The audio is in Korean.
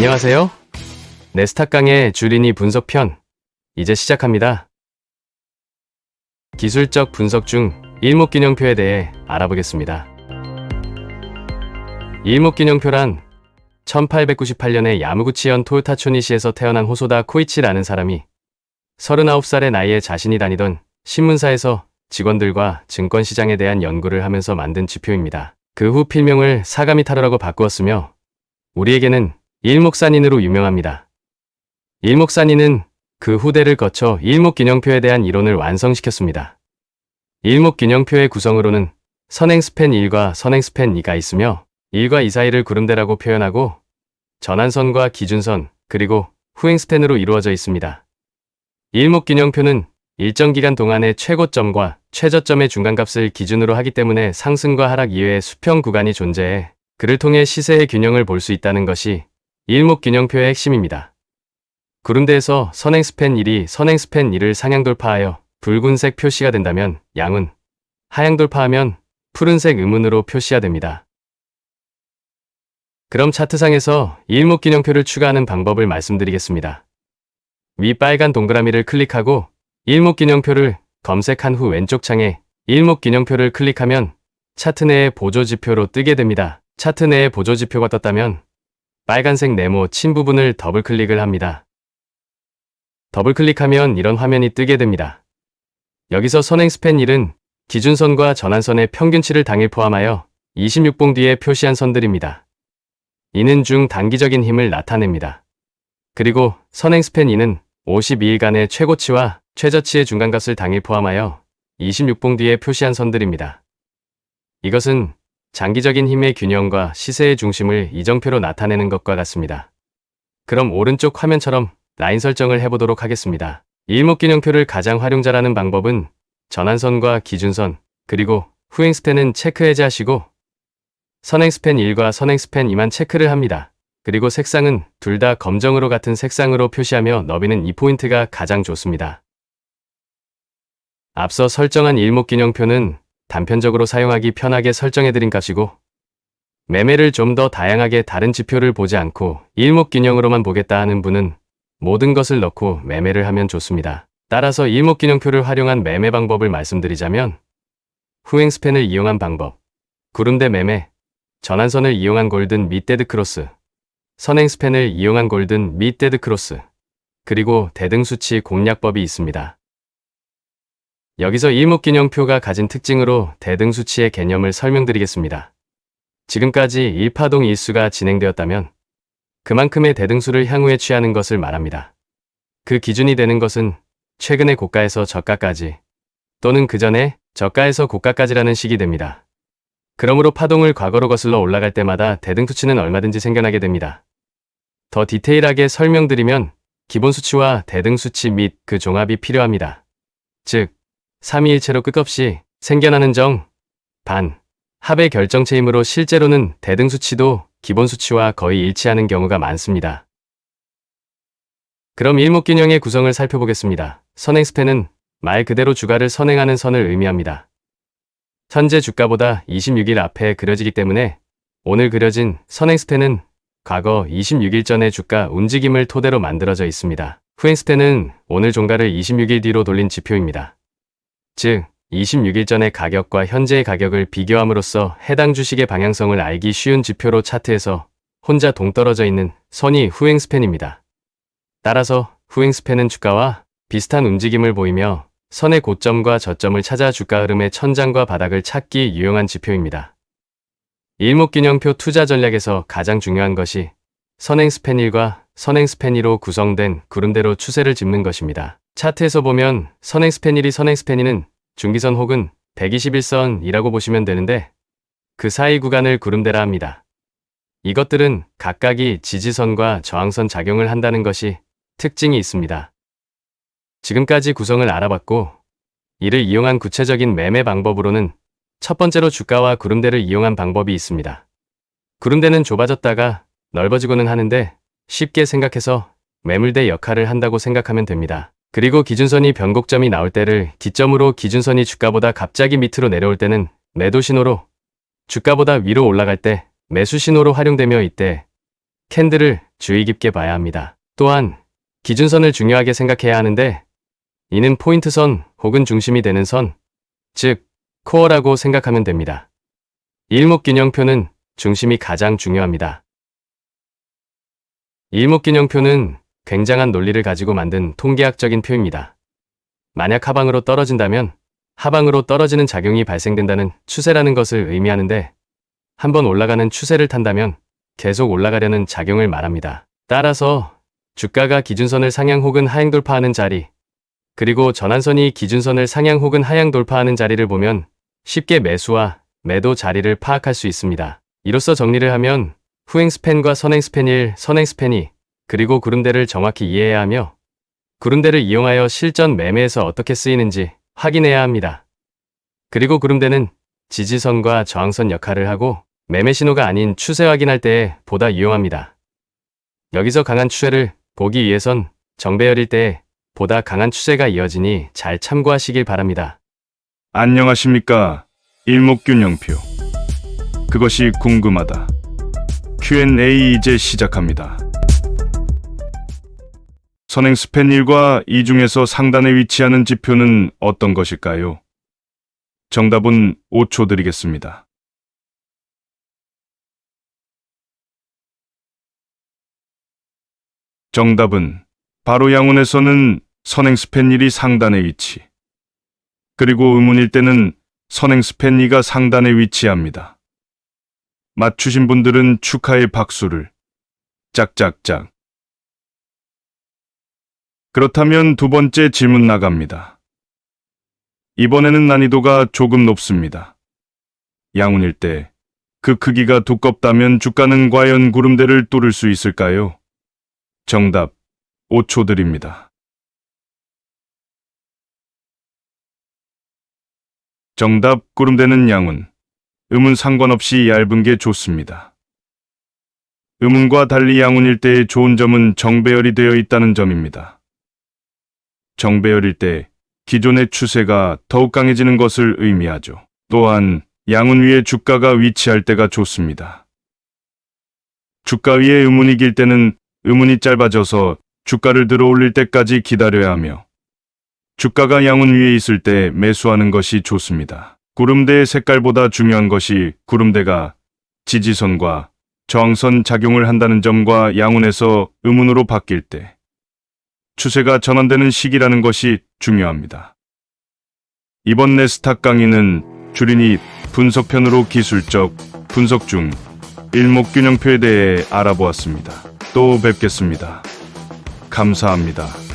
안녕하세요. 네스탁 강의 주린이 분석편 이제 시작합니다. 기술적 분석 중 일목균형표에 대해 알아보겠습니다. 일목균형표란 1898년에 야마구치현 토요타초니시에서 태어난 호소다 코이치라는 사람이 39살의 나이에 자신이 다니던 신문사에서 직원들과 증권시장에 대한 연구를 하면서 만든 지표입니다. 그 후 필명을 사가미타로라고 바꾸었으며 우리에게는 일목산인으로 유명합니다. 일목산인은 그 후대를 거쳐 일목균형표에 대한 이론을 완성시켰습니다. 일목균형표의 구성으로는 선행스팬 1과 선행스팬 2가 있으며 1과 2 사이를 구름대라고 표현하고 전환선과 기준선 그리고 후행스팬으로 이루어져 있습니다. 일목균형표는 일정 기간 동안의 최고점과 최저점의 중간값을 기준으로 하기 때문에 상승과 하락 이외의 수평 구간이 존재해 그를 통해 시세의 균형을 볼 수 있다는 것이 일목균형표의 핵심입니다. 구름대에서 선행스팬 1이 선행스팬 2를 상향 돌파하여 붉은색 표시가 된다면 양은, 하향 돌파하면 푸른색 음운으로 표시가 됩니다. 그럼 차트상에서 일목균형표를 추가하는 방법을 말씀드리겠습니다. 위 빨간 동그라미를 클릭하고 일목균형표를 검색한 후 왼쪽 창에 일목균형표를 클릭하면 차트 내의 보조지표로 뜨게 됩니다. 차트 내에 보조지표가 떴다면 빨간색 네모 친 부분을 더블클릭을 합니다. 더블클릭하면 이런 화면이 뜨게 됩니다. 여기서 선행스팬 1은 기준선과 전환선의 평균치를 당일 포함하여 26봉 뒤에 표시한 선들입니다. 이는 중 단기적인 힘을 나타냅니다. 그리고 선행스팬 2는 52일간의 최고치와 최저치의 중간값을 당일 포함하여 26봉 뒤에 표시한 선들입니다. 이것은 장기적인 힘의 균형과 시세의 중심을 이정표로 나타내는 것과 같습니다. 그럼 오른쪽 화면처럼 라인 설정을 해보도록 하겠습니다. 일목균형표를 가장 활용자라는 방법은 전환선과 기준선, 그리고 후행스팬은 체크 해제하시고 선행스팬 1과 선행스팬 2만 체크를 합니다. 그리고 색상은 둘 다 검정으로 같은 색상으로 표시하며 너비는 이 포인트가 가장 좋습니다. 앞서 설정한 일목균형표는 단편적으로 사용하기 편하게 설정해드린 값이고 매매를 좀 더 다양하게 다른 지표를 보지 않고 일목균형으로만 보겠다 하는 분은 모든 것을 넣고 매매를 하면 좋습니다. 따라서 일목균형표를 활용한 매매 방법을 말씀드리자면 후행스팬을 이용한 방법, 구름대 매매, 전환선을 이용한 골든 및 데드 크로스, 선행스팬을 이용한 골든 및 데드 크로스, 그리고 대등수치 공략법이 있습니다. 여기서 일목균형표가 가진 특징으로 대등수치의 개념을 설명드리겠습니다. 지금까지 일파동 일수가 진행되었다면 그만큼의 대등수를 향후에 취하는 것을 말합니다. 그 기준이 되는 것은 최근의 고가에서 저가까지 또는 그 전에 저가에서 고가까지라는 식이 됩니다. 그러므로 파동을 과거로 거슬러 올라갈 때마다 대등수치는 얼마든지 생겨나게 됩니다. 더 디테일하게 설명드리면 기본수치와 대등수치 및 그 종합이 필요합니다. 즉, 삼위일체로 끝없이 생겨나는 정, 반, 합의 결정체이므로 실제로는 대등수치도 기본수치와 거의 일치하는 경우가 많습니다. 그럼 일목균형의 구성을 살펴보겠습니다. 선행스팬은 말 그대로 주가를 선행하는 선을 의미합니다. 현재 주가보다 26일 앞에 그려지기 때문에 오늘 그려진 선행스팬은 과거 26일 전의 주가 움직임을 토대로 만들어져 있습니다. 후행스팬은 오늘 종가를 26일 뒤로 돌린 지표입니다. 즉, 26일 전의 가격과 현재의 가격을 비교함으로써 해당 주식의 방향성을 알기 쉬운 지표로 차트에서 혼자 동떨어져 있는 선이 후행스팬입니다. 따라서 후행스팬은 주가와 비슷한 움직임을 보이며 선의 고점과 저점을 찾아 주가 흐름의 천장과 바닥을 찾기 유용한 지표입니다. 일목균형표 투자 전략에서 가장 중요한 것이 선행스팬 1과 선행스팬 2로 구성된 구름대로 추세를 짚는 것입니다. 차트에서 보면 선행스팬 1이 선행스팬 2는 중기선 혹은 121선이라고 보시면 되는데 그 사이 구간을 구름대라 합니다. 이것들은 각각이 지지선과 저항선 작용을 한다는 것이 특징이 있습니다. 지금까지 구성을 알아봤고 이를 이용한 구체적인 매매 방법으로는 첫 번째로 주가와 구름대를 이용한 방법이 있습니다. 구름대는 좁아졌다가 넓어지고는 하는데 쉽게 생각해서 매물대 역할을 한다고 생각하면 됩니다. 그리고 기준선이 변곡점이 나올 때를 기점으로 기준선이 주가보다 갑자기 밑으로 내려올 때는 매도 신호로, 주가보다 위로 올라갈 때 매수 신호로 활용되며 이때 캔들을 주의 깊게 봐야 합니다. 또한 기준선을 중요하게 생각해야 하는데 이는 포인트선 혹은 중심이 되는 선, 즉 코어라고 생각하면 됩니다. 일목균형표는 중심이 가장 중요합니다. 일목균형표는 굉장한 논리를 가지고 만든 통계학적인 표입니다. 만약 하방으로 떨어진다면 하방으로 떨어지는 작용이 발생된다는 추세라는 것을 의미하는데 한번 올라가는 추세를 탄다면 계속 올라가려는 작용을 말합니다. 따라서 주가가 기준선을 상향 혹은 하향 돌파하는 자리, 그리고 전환선이 기준선을 상향 혹은 하향 돌파하는 자리를 보면 쉽게 매수와 매도 자리를 파악할 수 있습니다. 이로써 정리를 하면 후행 스팬과 선행 스팬 1, 선행 스팬 2, 그리고 구름대를 정확히 이해해야 하며 구름대를 이용하여 실전 매매에서 어떻게 쓰이는지 확인해야 합니다. 그리고 구름대는 지지선과 저항선 역할을 하고 매매 신호가 아닌 추세 확인할 때에 보다 유용합니다. 여기서 강한 추세를 보기 위해선 정배열일 때에 보다 강한 추세가 이어지니 잘 참고하시길 바랍니다. 안녕하십니까. 일목균형표. 그것이 궁금하다. Q&A 이제 시작합니다. 선행 스팬 1과 2 중에서 상단에 위치하는 지표는 어떤 것일까요? 정답은 5초 드리겠습니다. 정답은 바로 양운에서는 선행 스팬 1이 상단에 위치, 그리고 음운일 때는 선행 스팬 2가 상단에 위치합니다. 맞추신 분들은 축하의 박수를. 짝짝짝. 그렇다면 두 번째 질문 나갑니다. 이번에는 난이도가 조금 높습니다. 양운일 때 그 크기가 두껍다면 주가는 과연 구름대를 뚫을 수 있을까요? 정답 5초 드립니다. 정답 구름대는 양운, 음운 상관없이 얇은 게 좋습니다. 음운과 달리 양운일 때의 좋은 점은 정배열이 되어 있다는 점입니다. 정배열일 때 기존의 추세가 더욱 강해지는 것을 의미하죠. 또한 양운 위에 주가가 위치할 때가 좋습니다. 주가 위에 음운이 길 때는 음운이 짧아져서 주가를 들어 올릴 때까지 기다려야 하며 주가가 양운 위에 있을 때 매수하는 것이 좋습니다. 구름대의 색깔보다 중요한 것이 구름대가 지지선과 저항선 작용을 한다는 점과 양운에서 음운으로 바뀔 때 추세가 전환되는 시기라는 것이 중요합니다. 이번 네스탁 강의는 주린이 분석편으로 기술적 분석 중 일목균형표에 대해 알아보았습니다. 또 뵙겠습니다. 감사합니다.